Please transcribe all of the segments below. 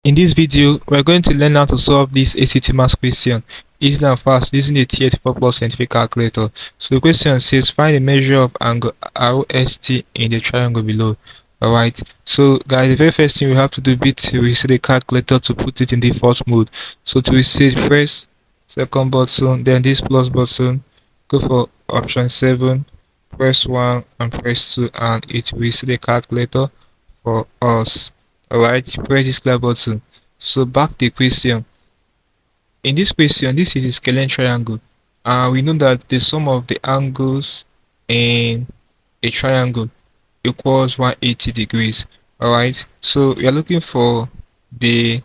In this video, we're going to learn how to solve this ACT math question easily and fast using the TF4 Plus scientific calculator. So the question says find the measure of angle ROST in the triangle below. Alright, so guys, the very first thing we have to do is to reset the calculator to put it in the first mode. So to reset, press second button, then this plus button, go for option 7, press 1 and press 2, and it will reset the calculator for us. Alright, press this clear button. So back to the question. In this question, this is a scalene triangle. We know that the sum of the angles in a triangle equals 180 degrees. Alright, so we are looking for the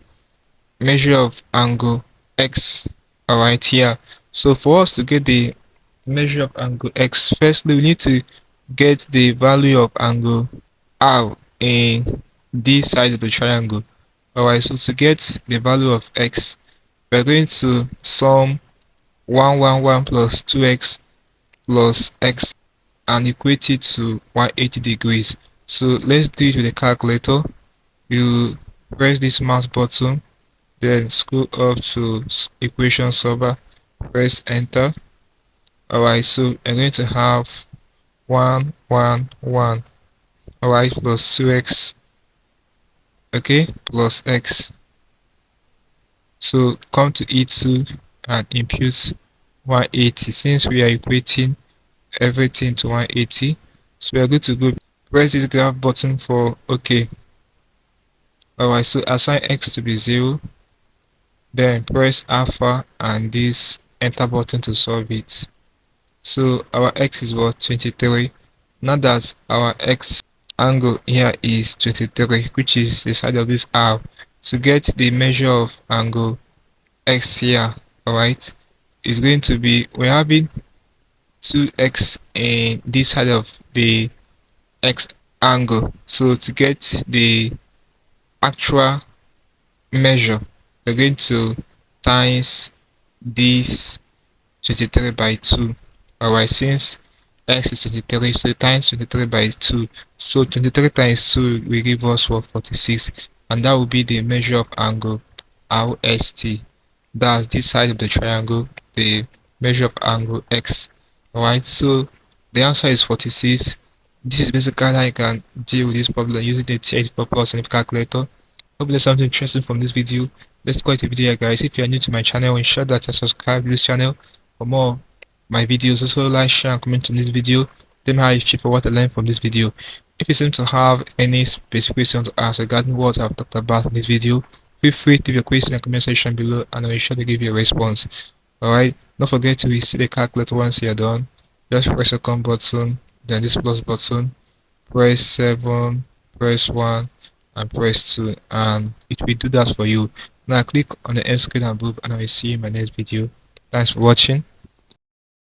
measure of angle x. Alright, here. So for us to get the measure of angle x, firstly we need to get the value of angle r in this side of the triangle. Alright, so to get the value of x, we're going to sum 111 plus 2x plus x and equate it to 180 degrees. So let's do it with the calculator. You press this mouse button, then scroll up to equation solver, press enter. Alright, so I'm going to have 111, alright, plus 2x, okay, plus x. So come to E2 and impute 180 since we are equating everything to 180. So we are going to go press this graph button for OK. Alright, so assign x to be 0, then press alpha and this enter button to solve it. So our x is what? 23. Now that our x angle here is 23, which is the side of this r, to get the measure of angle x here, alright, is going to be, we're having 2x in this side of the x angle. So to get the actual measure, we're going to times this 23 by 2. Alright, since x is 23, so times 23 by 2. So 23 times 2 will give us what? 46, and that will be the measure of angle RST. That's this side of the triangle, the measure of angle x. Alright, so the answer is 46. This is basically how you can deal with this problem using the TF4 Plus scientific calculator. Hope there's something interesting from this video. Let's go to the video, guys. If you are new to my channel, ensure that you subscribe to this channel for more of my videos. Also like, share and comment on this video. Let me know how you feel for what I learned from this video. If you seem to have any specific questions to ask regarding what I've talked about in this video, feel free to leave your question in the comment section below and I'll be sure to give you a response. Alright, don't forget to reset the calculator once you're done. Just press the come button, then this plus button, press 7, press 1 and press 2, and it will do that for you. Now click on the end screen above and I will see you in my next video. Thanks for watching.